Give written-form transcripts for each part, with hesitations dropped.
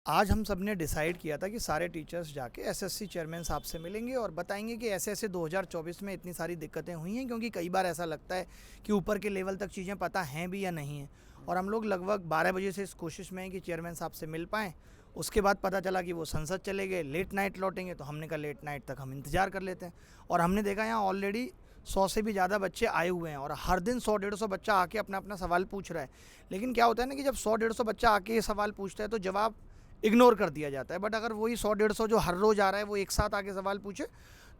आज हम सब ने डिसाइड किया था कि सारे टीचर्स जाके एसएससी चेयरमैन साहब से मिलेंगे और बताएंगे कि ऐसे ऐसे 2024 में इतनी सारी दिक्कतें हुई हैं, क्योंकि कई बार ऐसा लगता है कि ऊपर के लेवल तक चीज़ें पता हैं भी या नहीं हैं। और हम लोग लगभग 12 बजे से इस कोशिश में हैं कि चेयरमैन साहब से मिल पाएँ। उसके बाद पता चला कि वो संसद चले गए, लेट नाइट लौटेंगे, तो हमने कहा लेट नाइट तक हम इंतज़ार कर लेते हैं। और हमने देखा यहाँ ऑलरेडी 100 से भी ज़्यादा बच्चे आए हुए हैं और हर दिन 100-150 बच्चा आके अपना अपना सवाल पूछ रहा है। लेकिन क्या होता है ना कि जब 100-150 बच्चा आके ये सवाल पूछता है तो जवाब इग्नोर कर दिया जाता है। बट अगर वही 100-150 जो हर रोज़ आ रहा है वो एक साथ आके सवाल पूछे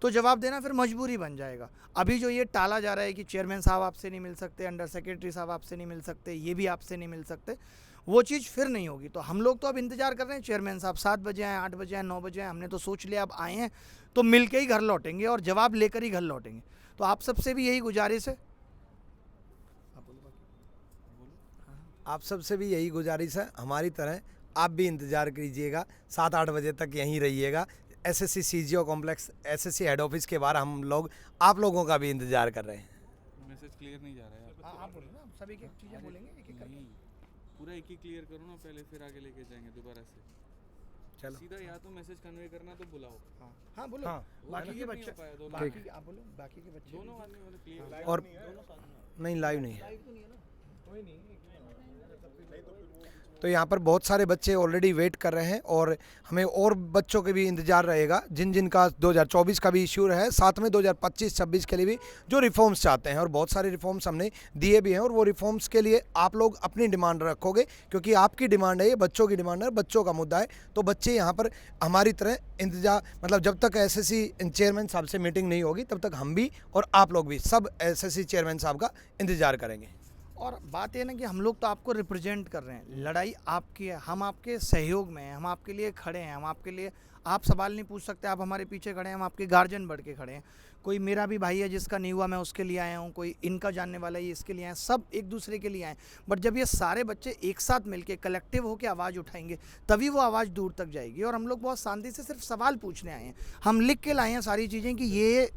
तो जवाब देना फिर मजबूरी बन जाएगा। अभी जो ये टाला जा रहा है कि चेयरमैन साहब आपसे नहीं मिल सकते, अंडर सेक्रेटरी साहब आपसे नहीं मिल सकते, ये भी आपसे नहीं मिल सकते, वो चीज़ फिर नहीं होगी। तो हम लोग तो अब इंतज़ार कर रहे हैं चेयरमैन साहब 7 बजे आएँ, 8 बजे आएँ, 9 बजे आएँ। हमने तो सोच लिया अब आए हैं तो मिल के ही घर लौटेंगे और जवाब लेकर ही घर लौटेंगे। तो आप सबसे भी यही गुजारिश है। आप सबसे भी यही गुजारिश है, हमारी तरह आप भी इंतज़ार कीजिएगा, 7-8 बजे तक यहीं रहिएगा। SSC CGO complex, SSC head office के बाहर हम लोग आप लोगों का भी इंतज़ार कर रहे हैं। मैसेज क्लियर नहीं जा रहा है। आप बोलो ना, सभी एक चीज़ें बोलेंगे एक एक करके। पूरा एक ही क्लियर करो ना पहले, फिर आगे लेके जाएंगे दोबारा से। चलो सीधा या तो मैसेज कन्वे करना तो बुलाओ। हाँ बोलो। हाँ, बाकी के नहीं बच्चे हो पाया दोनों। बाकी आप बोलो, बाकी के बच्चे दोनों आदमी मतलब क्लियर। और नहीं, लाइव नहीं है। तो यहाँ पर बहुत सारे बच्चे ऑलरेडी वेट कर रहे हैं और हमें और बच्चों के भी इंतज़ार रहेगा जिन जिन का 2024 का भी इश्यू है, साथ में 2025-26 के लिए भी जो रिफॉर्म्स चाहते हैं। और बहुत सारे रिफॉर्म्स हमने दिए भी हैं और वो रिफॉर्म्स के लिए आप लोग अपनी डिमांड रखोगे, क्योंकि आपकी डिमांड है, ये बच्चों की डिमांड है, बच्चों का मुद्दा है। तो बच्चे यहाँ पर हमारी तरह इंतजार, मतलब जब तक एसएससी चेयरमैन साहब से मीटिंग नहीं होगी तब तक हम भी और आप लोग भी सब एसएससी चेयरमैन साहब का इंतज़ार करेंगे। और बात ये ना कि हम लोग तो आपको रिप्रेजेंट कर रहे हैं, लड़ाई आपकी है, हम आपके सहयोग में हैं, हम आपके लिए खड़े हैं, हम आपके लिए, आप सवाल नहीं पूछ सकते, आप हमारे पीछे खड़े हैं, हम आपके गार्जियन बढ़ के खड़े हैं। कोई मेरा भी भाई है जिसका नहीं हुआ, मैं उसके लिए आया हूँ, कोई इनका जानने वाला है इसके लिए आए, सब एक दूसरे के लिए आए। बट जब ये सारे बच्चे एक साथ मिलके कलेक्टिव होकर आवाज़ उठाएंगे तभी वो आवाज़ दूर तक जाएगी। और हम लोग बहुत शांति से सिर्फ सवाल पूछने आए हैं, हम लिख के लाए हैं सारी चीज़ें कि ये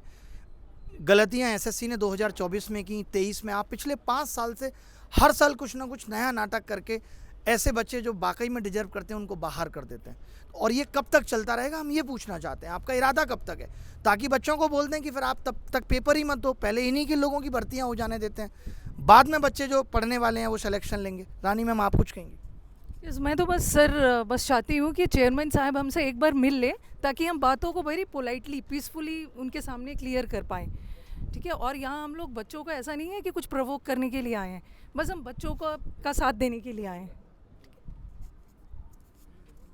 गलतियाँ एसएससी ने 2024 में की, 23 में। आप पिछले 5 साल से हर साल कुछ ना कुछ नया नाटक करके ऐसे बच्चे जो वाकई में डिजर्व करते हैं उनको बाहर कर देते हैं। और ये कब तक चलता रहेगा, हम ये पूछना चाहते हैं। आपका इरादा कब तक है, ताकि बच्चों को बोल दें कि फिर आप तब तक पेपर ही मत दो, पहले इन्हीं के लोगों की भर्तियाँ हो जाने देते हैं, बाद में बच्चे जो पढ़ने वाले हैं वो सिलेक्शन लेंगे। रानी मैम, आप कुछ कहेंगे? मैं तो बस बस चाहती हूँ कि चेयरमैन साहब हमसे एक बार मिल ले, ताकि हम बातों को वेरी पोलाइटली, पीसफुली उनके सामने क्लियर कर पाएँ। ठीक है। और यहाँ हम लोग बच्चों को ऐसा नहीं है कि कुछ प्रोवोक करने के लिए आए हैं, बस हम बच्चों को का साथ देने के लिए आए हैं।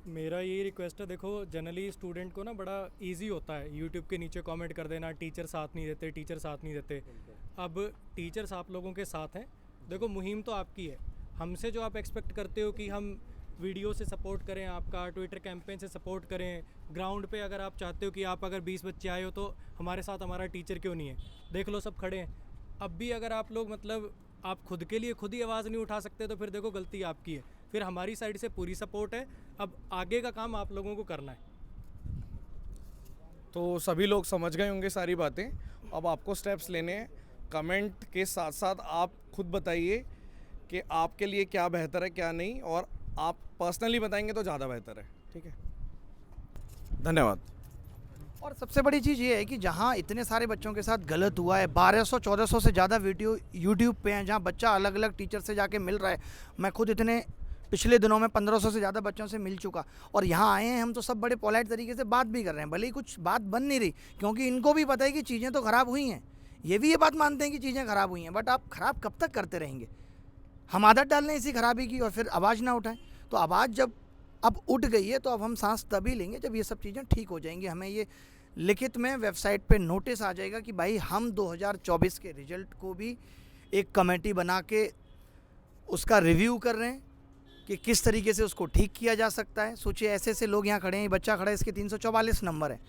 मेरा यही रिक्वेस्ट है, देखो जनरली स्टूडेंट को ना बड़ा इजी होता है यूट्यूब के नीचे कमेंट कर देना, टीचर साथ नहीं देते, टीचर साथ नहीं देते। अब टीचर्स आप लोगों के साथ हैं। देखो मुहिम तो आपकी है, हमसे जो आप एक्सपेक्ट करते हो कि हम वीडियो से सपोर्ट करें, आपका ट्विटर कैंपेन से सपोर्ट करें, ग्राउंड पे अगर आप चाहते हो कि आप अगर 20 बच्चे आए हो तो हमारे साथ हमारा टीचर क्यों नहीं है, देख लो सब खड़े हैं। अब भी अगर आप लोग मतलब आप खुद के लिए खुद ही आवाज़ नहीं उठा सकते तो फिर देखो गलती आपकी है। फिर हमारी साइड से पूरी सपोर्ट है, अब आगे का काम आप लोगों को करना है। तो सभी लोग समझ गए होंगे सारी बातें, अब आपको स्टेप्स लेने हैं। कमेंट के साथ साथ आप खुद बताइए कि आपके लिए क्या बेहतर है क्या नहीं, और आप पर्सनली बताएंगे तो ज़्यादा बेहतर है। ठीक है, धन्यवाद। और सबसे बड़ी चीज़ ये है कि जहाँ इतने सारे बच्चों के साथ गलत हुआ है, 1200-1400 से ज़्यादा वीडियो यूट्यूब पे हैं, जहाँ बच्चा अलग अलग टीचर से जाके मिल रहा है। मैं खुद इतने पिछले दिनों में 1500 से ज़्यादा बच्चों से मिल चुका, और यहाँ आए हैं हम तो सब बड़े पोलाइट तरीके से बात भी कर रहे हैं, भले ही कुछ बात बन नहीं रही, क्योंकि इनको भी पता है कि चीज़ें तो ख़राब हुई हैं, ये भी ये बात मानते हैं कि चीज़ें ख़राब हुई हैं। बट आप ख़राब कब तक करते रहेंगे? हम आदत डाल लें इसी खराबी की और फिर आवाज़ ना उठाएं। तो आवाज़ जब अब उठ गई है तो अब हम सांस तभी लेंगे जब ये सब चीज़ें ठीक हो जाएंगी। हमें ये लिखित में वेबसाइट पे नोटिस आ जाएगा कि भाई हम 2024 के रिजल्ट को भी एक कमेटी बना के उसका रिव्यू कर रहे हैं कि किस तरीके से उसको ठीक किया जा सकता है। सोचिए ऐसे ऐसे लोग यहाँ खड़े हैं, बच्चा खड़ा है, इसके 344 नंबर है,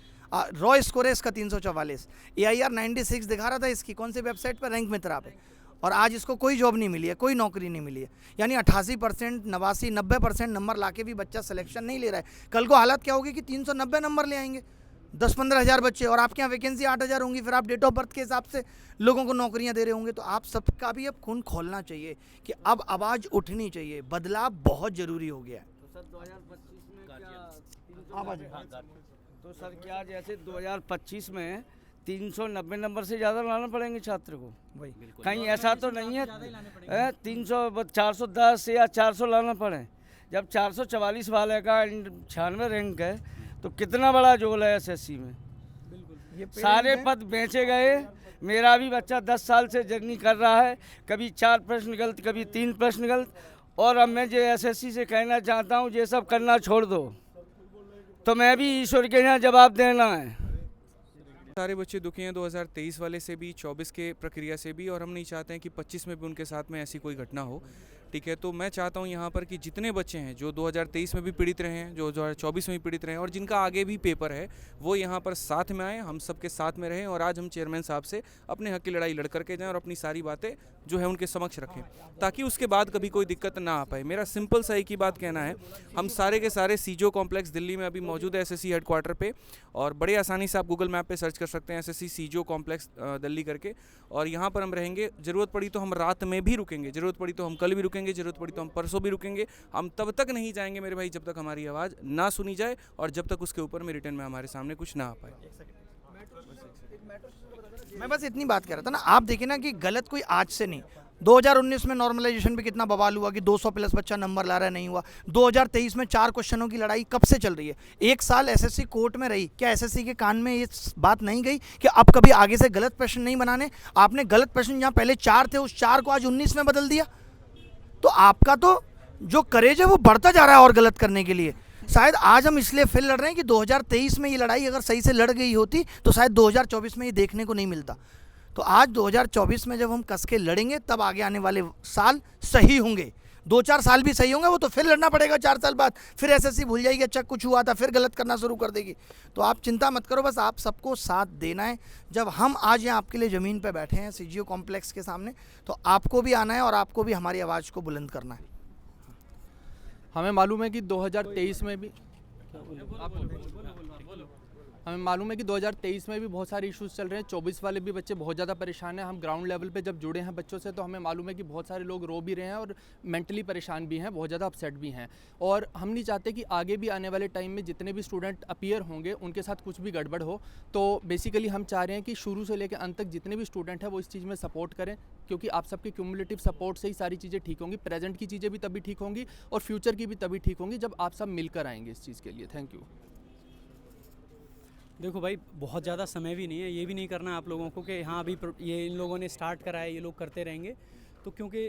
रॉ स्कोर है इसका 344, AIR 96 दिखा रहा था इसकी, कौन से वेबसाइट पर, रैंक मित्रा पे, और आज इसको कोई जॉब नहीं मिली है, कोई नौकरी नहीं मिली है। यानी 88%, 89, 90% नंबर लाके भी बच्चा सिलेक्शन नहीं ले रहा है। कल को हालत क्या होगी कि 390 नंबर ले आएंगे 10-15 हज़ार बच्चे, और आपके यहाँ वैकेंसी 8,000 होंगी, फिर आप डेट ऑफ बर्थ के हिसाब से लोगों को नौकरियाँ दे रहे होंगे। तो आप सबका भी अब खून खोलना चाहिए कि अब आवाज़ उठनी चाहिए, बदलाव बहुत ज़रूरी हो गया है। तो सर क्या जैसे 2025 में 390 नंबर से ज़्यादा लाना पड़ेंगे छात्र को? वही कहीं ऐसा तो नहीं है 300 410 या 400 लाना पड़े? जब 444 वाले का 96 रैंक है तो कितना बड़ा जोल है एसएससी में। सारे पद बेचे गए। मेरा भी बच्चा 10 साल से जर्नी कर रहा है, कभी 4 प्रश्न गलत, कभी 3 प्रश्न गलत। और अब मैं जो एसएससी से कहना चाहता हूँ, ये सब करना छोड़ दो, तो मैं भी ईश्वर के यहाँ जवाब देना है। सारे बच्चे दुखी हैं 2023 वाले से भी, 24 के प्रक्रिया से भी, और हम नहीं चाहते हैं कि 25 में भी उनके साथ में ऐसी कोई घटना हो। ठीक है, तो मैं चाहता हूं यहाँ पर कि जितने बच्चे हैं जो 2023 में भी पीड़ित रहे हैं, जो 2024 में भी पीड़ित रहे हैं, और जिनका आगे भी पेपर है, वो यहाँ पर साथ में आएँ, हम सबके साथ में रहें। और आज हम चेयरमैन साहब से अपने हक की लड़ाई लड़ करके जाएँ और अपनी सारी बातें जो है उनके समक्ष रखें, ताकि उसके बाद कभी कोई दिक्कत ना आ पाए। मेरा सिंपल सा एक ही बात कहना है, हम सारे के सारे सीजो कॉम्प्लेक्स दिल्ली में अभी मौजूद है एसएससी हेडक्वार्टर पे, और बड़े आसानी से आप गूगल मैप पे सर्च कर सकते हैं एसएससी सीजो कॉम्प्लेक्स दिल्ली करके, और यहाँ पर हम रहेंगे। ज़रूरत पड़ी तो हम रात में भी रुकेंगे, ज़रूरत पड़ी तो हम कल भी रुकेंगे, ज़रूरत पड़ी तो हम परसों भी रुकेंगे। हम तब तक नहीं जाएंगे मेरे भाई जब तक हमारी आवाज़ ना सुनी जाए और जब तक उसके ऊपर में रिटर्न में हमारे सामने कुछ ना आ पाए। मैं बस इतनी बात कह रहा था ना, आप देखिए ना कि गलत कोई आज से नहीं। 2019 में नॉर्मलाइजेशन पे कितना बवाल हुआ कि 200 प्लस बच्चा नंबर ला रहा है, नहीं हुआ। 2023 में 4 क्वेश्चनों की लड़ाई कब से चल रही है? 1 साल एसएससी कोर्ट में रही, क्या एसएससी के कान में ये बात नहीं गई कि अब कभी आगे से गलत प्रश्न नहीं बनाने? आपने गलत प्रश्न जहाँ पहले 4 थे, उस 4 को आज 19 में बदल दिया। तो आपका तो जो करेज है वो बढ़ता जा रहा है और गलत करने के लिए। शायद आज हम इसलिए फिर लड़ रहे हैं कि 2023 में ये लड़ाई अगर सही से लड़ गई होती तो शायद 2024 में ये देखने को नहीं मिलता। तो आज 2024 में जब हम कस के लड़ेंगे, तब आगे आने वाले साल सही होंगे। 2-4 साल भी सही होंगे, वो तो फिर लड़ना पड़ेगा 4 साल बाद। फिर एसएससी भूल जाएगी अच्छा कुछ हुआ था, फिर गलत करना शुरू कर देगी। तो आप चिंता मत करो, बस आप सबको साथ देना है। जब हम आज यहाँ आपके लिए ज़मीन पर बैठे हैं सीजीओ कॉम्प्लेक्स के सामने, तो आपको भी आना है और आपको भी हमारी आवाज़ को बुलंद करना है। हमें मालूम है कि 2023 में भी हमें मालूम है कि 2023 में भी बहुत सारे इश्यूज चल रहे हैं। 24 वाले भी बच्चे बहुत ज़्यादा परेशान हैं। हम ग्राउंड लेवल पे जब जुड़े हैं बच्चों से, तो हमें मालूम है कि बहुत सारे लोग रो भी रहे हैं और मेंटली परेशान भी हैं, बहुत ज़्यादा अपसेट भी हैं। और हम नहीं चाहते कि आगे भी आने वाले टाइम में जितने भी स्टूडेंट अपीयर होंगे उनके साथ कुछ भी गड़बड़ हो। तो बेसिकली हम चाह रहे हैं कि शुरू से लेकर अंत तक जितने भी स्टूडेंट हैं वो इस चीज़ में सपोर्ट करें, क्योंकि आप सबके क्यूमुलेटिव सपोर्ट से ही सारी चीज़ें ठीक होंगी। प्रेजेंट की चीज़ें भी तभी ठीक होंगी और फ्यूचर की भी तभी ठीक होंगी जब आप सब मिलकर आएंगे इस चीज़ के लिए। Thank you. देखो भाई, बहुत ज़्यादा समय भी नहीं है, ये भी नहीं करना है आप लोगों को कि हाँ अभी ये इन लोगों ने स्टार्ट करा है, ये लोग करते रहेंगे। तो क्योंकि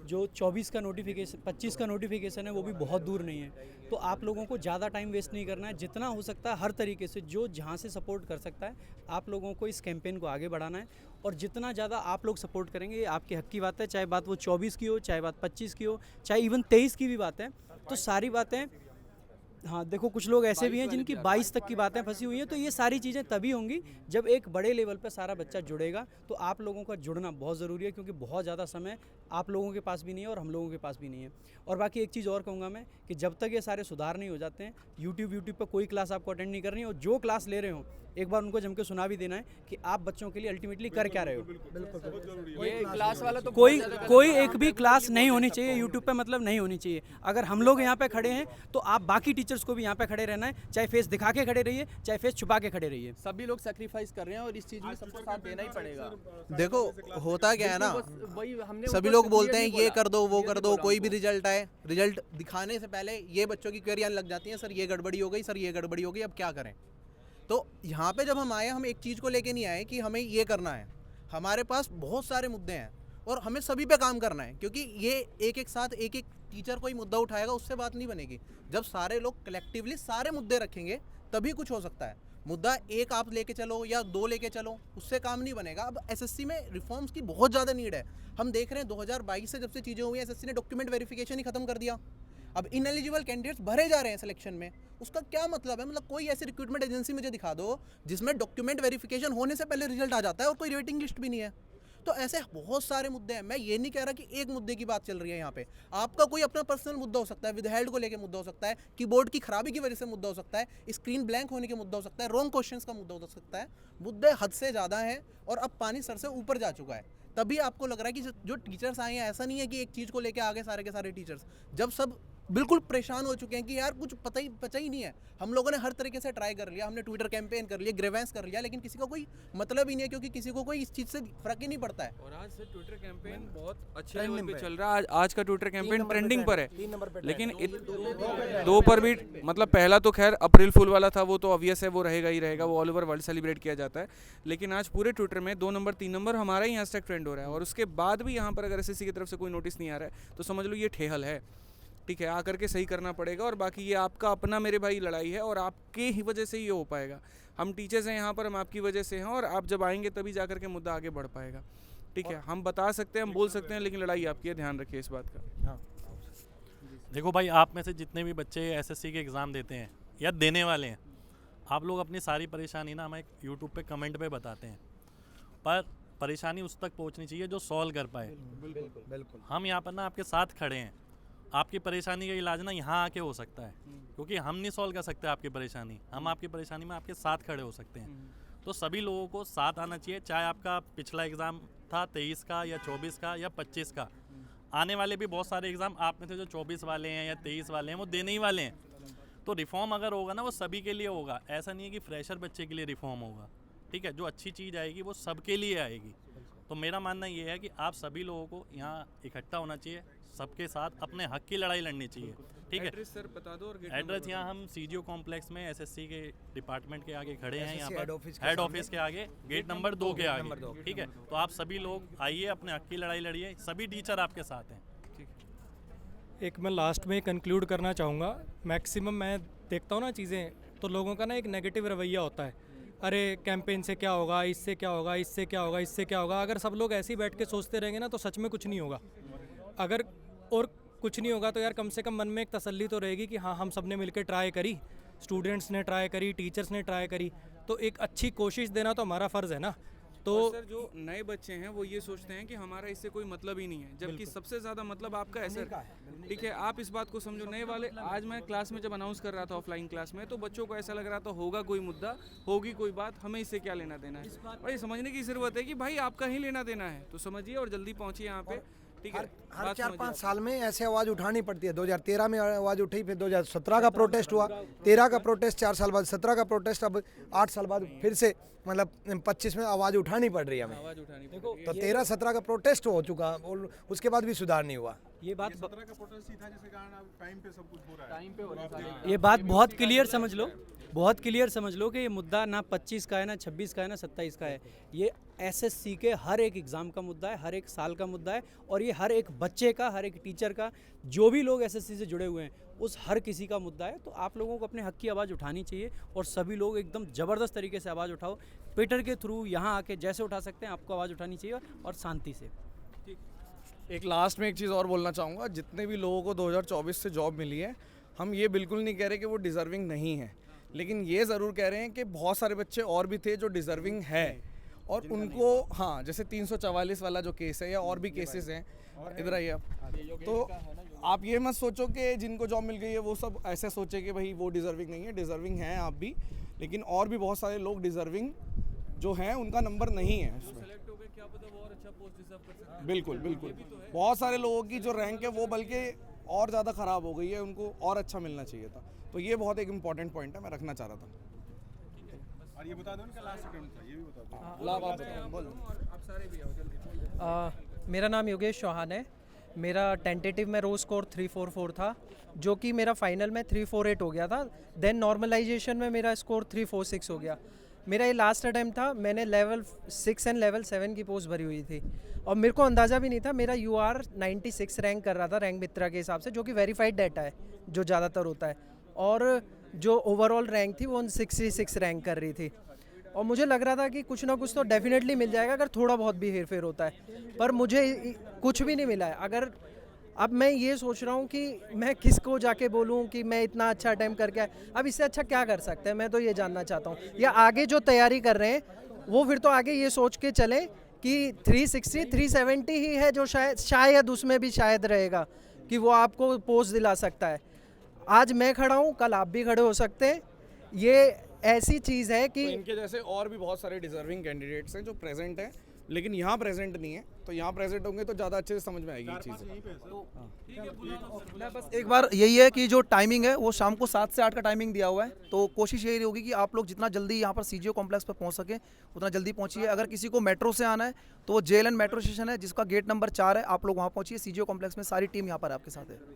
जो 24 का नोटिफिकेशन 25 का नोटिफिकेशन है वो भी बहुत दूर नहीं है। तो आप लोगों को ज़्यादा टाइम वेस्ट नहीं करना है, जितना हो सकता है हर तरीके से जो जहाँ से सपोर्ट कर सकता है आप लोगों को इस कैंपेन को आगे बढ़ाना है। और जितना ज़्यादा आप लोग सपोर्ट करेंगे, आपके हक की बात है, चाहे बात वो 24 की हो, चाहे बात 25 की हो, चाहे इवन 23 की भी बात है। तो सारी बातें, हाँ देखो कुछ लोग ऐसे भी हैं जिनकी 22 तक की बातें फंसी हुई हैं। तो ये सारी चीज़ें तभी होंगी जब एक बड़े लेवल पर सारा बच्चा जुड़ेगा। तो आप लोगों का जुड़ना बहुत ज़रूरी है, क्योंकि बहुत ज़्यादा समय आप लोगों के पास भी नहीं है और हम लोगों के पास भी नहीं है। और बाकी एक चीज़ और कहूँगा मैं कि जब तक ये सारे सुधार नहीं हो जाते हैं, यूट्यूब पर कोई क्लास आपको अटेंड नहीं करनी है। और जो क्लास ले रहे हो एक बार उनको जम के सुना भी देना है कि आप बच्चों के लिए अल्टीमेटली कर क्या रहे हो। ये क्लास वाला तो कोई एक भी क्लास नहीं होनी चाहिए यूट्यूब पे, मतलब नहीं होनी चाहिए। अगर हम लोग यहाँ पे खड़े हैं तो आप बाकी टीचर्स को भी यहाँ पे खड़े रहना है, चाहे फेस दिखा के खड़े रहिए, चाहे फेस छुपा के खड़े रहिए। सभी लोग सेक्रीफाइस कर रहे हैं और इस चीज़ में सबको साथ देना ही पड़ेगा। देखो होता क्या है ना, वही हमने सभी लोग बोलते हैं ये कर दो वो कर दो, कोई भी रिजल्ट आए, रिजल्ट दिखाने से पहले ये बच्चों की क्वेरी आने लग जाती है, सर ये गड़बड़ी हो गई, सर ये गड़बड़ी हो गई, अब क्या करें। तो यहाँ पे जब हम आए, हम एक चीज़ को लेके नहीं आए कि हमें ये करना है। हमारे पास बहुत सारे मुद्दे हैं और हमें सभी पे काम करना है, क्योंकि ये एक एक साथ एक एक टीचर कोई मुद्दा उठाएगा उससे बात नहीं बनेगी। जब सारे लोग कलेक्टिवली सारे मुद्दे रखेंगे तभी कुछ हो सकता है। मुद्दा एक आप लेके चलो या 2 लेके चलो, उससे काम नहीं बनेगा। अब एसएससी में रिफॉर्म्स की बहुत ज़्यादा नीड है। हम देख रहे हैं 2022 से जब से चीज़ें हुई हैं, एसएससी ने डॉक्यूमेंट वेरिफिकेशन ही खत्म कर दिया। अब इनएलिजिबल कैंडिडेट्स भरे जा रहे हैं सिलेक्शन में। उसका क्या मतलब है? मतलब कोई ऐसी रिक्रूटमेंट एजेंसी मुझे दिखा दो जिसमें डॉक्यूमेंट वेरिफिकेशन होने से पहले रिजल्ट आ जाता है और कोई वेटिंग लिस्ट भी नहीं है। तो ऐसे बहुत सारे मुद्दे हैं। मैं ये नहीं कह रहा कि एक मुद्दे की बात चल रही है यहाँ पे। आपका कोई अपना पर्सनल मुद्दा हो सकता है, विदहेल्ड को लेकर मुद्दा हो सकता है, कीबोर्ड की खराबी की वजह से मुद्दा हो सकता है, स्क्रीन ब्लैंक होने के मुद्दा हो सकता है, रॉन्ग क्वेश्चंस का मुद्दा हो सकता है। मुद्दे हद से ज़्यादा हैं और अब पानी सर से ऊपर जा चुका है। तभी आपको लग रहा है कि जो टीचर्स आए हैं, ऐसा नहीं है कि एक चीज़ को लेकर आगे सारे के सारे टीचर्स, जब सब बिल्कुल परेशान हो चुके हैं कि यार कुछ पता ही नहीं है। हम लोगों ने हर तरीके से ट्राई कर लिया, हमने ट्विटर कैंपेन कर लिया, ग्रीवेंस कर लिया, लेकिन किसी का कोई मतलब ही नहीं है, क्योंकि किसी को कोई इस चीज़ से फर्क ही नहीं पड़ता है। और आज से ट्विटर कैंपेन बहुत अच्छे लेवल पे चल रहा है। आज का ट्विटर कैंपेन ट्रेंडिंग पर है, लेकिन दो पर भी मतलब पहला तो खैर अप्रैल फुल वाला था, वो तो ऑब्वियस है, वो रहेगा ही रहेगा, वो ऑल ओवर वर्ल्ड सेलिब्रेट किया जाता है। लेकिन आज पूरे ट्विटर में 2 नंबर 3 नंबर हमारा ही हैशटैग ट्रेंड हो रहा है, और उसके बाद भी यहाँ पर अगर एसएससी की तरफ से कोई नोटिस नहीं आ रहा है तो समझ लो ये ठेहल है। ठीक है, आकर के सही करना पड़ेगा, और बाकी ये आपका अपना मेरे भाई लड़ाई है, और आपके ही वजह से ये हो पाएगा। हम टीचर्स हैं यहाँ पर, हम आपकी वजह से हैं, और आप जब आएंगे तभी जाकर के मुद्दा आगे बढ़ पाएगा। ठीक है, हम बता सकते हैं, हम बोल सकते हैं, लेकिन लड़ाई आपकी है, ध्यान रखिए इस बात का। हाँ। देखो भाई, आप में से जितने भी बच्चे एसएससी के एग्ज़ाम देते हैं या देने वाले हैं, आप लोग अपनी सारी परेशानी ना हमें यूट्यूब पे कमेंट पे बताते हैं, पर परेशानी उस तक पहुंचनी चाहिए जो सॉल्व कर पाए। बिल्कुल। हम यहाँ पर ना आपके साथ खड़े हैं। आपकी परेशानी का इलाज ना यहाँ आके हो सकता है, क्योंकि हम नहीं सॉल्व कर सकते आपकी परेशानी, हम आपकी परेशानी में आपके साथ खड़े हो सकते हैं। तो सभी लोगों को साथ आना चाहिए, चाहे आपका पिछला एग्ज़ाम था 23 का या 24 का या 25 का। आने वाले भी बहुत सारे एग्ज़ाम आप में से जो 24 वाले हैं या 23 वाले हैं वो देने ही वाले हैं। तो रिफॉर्म अगर होगा ना वो सभी के लिए होगा, ऐसा नहीं है कि फ्रेशर बच्चे के लिए रिफॉर्म होगा। ठीक है, जो अच्छी चीज़ आएगी वो सबके लिए आएगी। तो मेरा मानना ये है कि आप सभी लोगों को यहाँ इकट्ठा होना चाहिए, सबके साथ अपने हक की लड़ाई लड़नी चाहिए। ठीक है, एड्रेस सर बता दो, और एड्रेस यहाँ हम सीजीओ कॉम्प्लेक्स में एसएससी के डिपार्टमेंट के आगे खड़े हैं, यहाँ SSC पर हेड ऑफिस के आगे, गेट नंबर 2 के आगे। ठीक है, तो आप सभी लोग आइए, अपने हक की लड़ाई लड़िए, सभी टीचर आपके साथ हैं। एक मैं लास्ट में कंक्लूड करना चाहूँगा। मैक्सिमम मैं देखता हूँ ना चीज़ें, तो लोगों का ना एक नेगेटिव रवैया होता है, अरे कैंपेन से क्या होगा, इससे क्या होगा, इससे क्या होगा, इससे क्या होगा। अगर सब लोग ऐसे ही बैठ के सोचते रहेंगे ना तो सच में कुछ नहीं होगा। अगर और कुछ नहीं होगा तो यार कम से कम मन में एक तसल्ली तो रहेगी कि हाँ, हम सब ने मिलकर ट्राई करी, स्टूडेंट्स ने ट्राई करी, टीचर्स ने ट्राई करी, तो एक अच्छी कोशिश देना तो हमारा फ़र्ज़ है ना। तो सर जो नए बच्चे हैं वो ये सोचते हैं कि हमारा इससे कोई मतलब ही नहीं है, जबकि सबसे ज़्यादा मतलब आपका है सर। ठीक है, आप इस बात को समझो। नए वाले, आज मैं क्लास में जब अनाउंस कर रहा था ऑफलाइन क्लास में, तो बच्चों को ऐसा लग रहा था होगा कोई मुद्दा, होगी कोई बात, हमें इससे क्या लेना देना है। और ये समझने की ज़रूरत है कि भाई आपका ही लेना देना है, तो समझिए और जल्दी पहुँचिए यहाँ पे। ठीक है, हर 4-5 साल में ऐसे आवाज़ उठानी पड़ती है। 2013 में आवाज़ उठी, फिर 2017 का प्रोटेस्ट हुआ, 13 का प्रोटेस्ट, 4 साल बाद 17 का प्रोटेस्ट, अब 8 साल बाद फिर से मतलब 25 में आवाज़ उठानी पड़ रही है हमें। आवाज़ उठानी तो 13-17 का प्रोटेस्ट हो चुका और उसके बाद भी सुधार नहीं हुआ। ये बात 17 का प्रोटेस्ट ही था जिसके कारण अब टाइम पे सब कुछ हो रहा है। टाइम पे हो रहा है। ये बात बहुत क्लियर समझ लो, बहुत क्लियर समझ लो कि ये मुद्दा ना 25 का है, ना 26 का है, ना 27 का है। ये एसएससी के हर एक एग्ज़ाम का मुद्दा है, हर एक साल का मुद्दा है, और ये हर एक बच्चे का, हर एक टीचर का, जो भी लोग एसएससी से जुड़े हुए हैं उस हर किसी का मुद्दा है। तो आप लोगों को अपने हक की आवाज़ उठानी चाहिए, और सभी लोग एकदम ज़बरदस्त तरीके से आवाज़ उठाओ। ट्विटर के थ्रू यहाँ आके जैसे उठा सकते हैं आपको आवाज़ उठानी चाहिए, और शांति से। एक लास्ट में एक चीज़ और बोलना चाहूँगा, जितने भी लोगों को 2024 से जॉब मिली है, हम ये बिल्कुल नहीं कह रहे कि वो डिज़र्विंग नहीं है, लेकिन ये ज़रूर कह रहे हैं कि बहुत सारे बच्चे और भी थे जो डिज़र्विंग है, और उनको हाँ, जैसे 344 वाला जो केस है या और भी केसेस हैं, इधर आइए आप। तो आप ये मत सोचो कि जिनको जॉब मिल गई है वो सब ऐसे सोचे कि भाई वो डिज़र्विंग नहीं है, डिज़र्विंग हैं आप भी, लेकिन और भी बहुत सारे लोग डिज़र्विंग जो हैं उनका नंबर नहीं है उसमें। बिल्कुल बिल्कुल, बहुत सारे लोगों की जो रैंक है वो बल्कि और ज़्यादा ख़राब हो गई है, उनको और अच्छा मिलना चाहिए था। तो ये बहुत एक इम्पॉर्टेंट पॉइंट है, मैं रखना चाह रहा था। और ये बता दो उनका लास्ट अटेम्प्ट था, ये भी बता दो। आप सारे भी आओ जल्दी। मेरा नाम योगेश चौहान है। मेरा टेंटेटिव में रो स्कोर 344 था, जो कि मेरा फाइनल में 348 हो गया था। देन नॉर्मलाइजेशन में मेरा स्कोर 346 हो गया। मेरा ये लास्ट अटैम्प्ट था। मैंने लेवल 6 एंड लेवल 7 की पोस्ट भरी हुई थी, और मेरे को अंदाज़ा भी नहीं था। मेरा UR 96 रैंक कर रहा था, रैंक मित्रा के हिसाब से, जो कि वेरीफाइड डाटा है जो ज़्यादातर होता है, और जो ओवरऑल रैंक थी वो 66 रैंक कर रही थी। और मुझे लग रहा था कि कुछ ना कुछ तो डेफिनेटली मिल जाएगा अगर थोड़ा बहुत भी हेर फेर होता है, पर मुझे कुछ भी नहीं मिला है। अगर अब मैं ये सोच रहा हूँ कि मैं किसको जाके बोलूँ कि मैं इतना अच्छा अटैम्प्ट करके आया, अब इससे अच्छा क्या कर सकते हैं, मैं तो ये जानना चाहता हूँ। या आगे जो तैयारी कर रहे हैं वो फिर तो आगे ये सोच के चले कि 360 370 ही है जो शायद उसमें भी शायद रहेगा कि वो आपको पोस्ट दिला सकता है। आज मैं खड़ा हूँ, कल आप भी खड़े हो सकते हैं। ये ऐसी चीज़ है कि तो इनके जैसे और भी बहुत सारे डिजर्विंग कैंडिडेट्स हैं जो प्रेजेंट हैं, लेकिन यहाँ प्रेजेंट नहीं है, तो यहाँ प्रेजेंट होंगे तो ज़्यादा अच्छे से समझ में आएगी ये चीज़ें। मैं बस एक बार यही है कि जो टाइमिंग है वो शाम को 7 से 8 का टाइमिंग दिया हुआ है, तो कोशिश यही होगी कि आप लोग जितना जल्दी यहाँ पर सीजीओ कॉम्प्लेक्स पर पहुँच सके उतना जल्दी पहुँचिए। अगर किसी को मेट्रो से आना है तो वो JLN मेट्रो स्टेशन है जिसका गेट नंबर 4 है, आप लोग वहाँ पहुँचिए। सीजीओ कॉम्प्लेक्स में सारी टीम यहाँ पर आपके साथ है।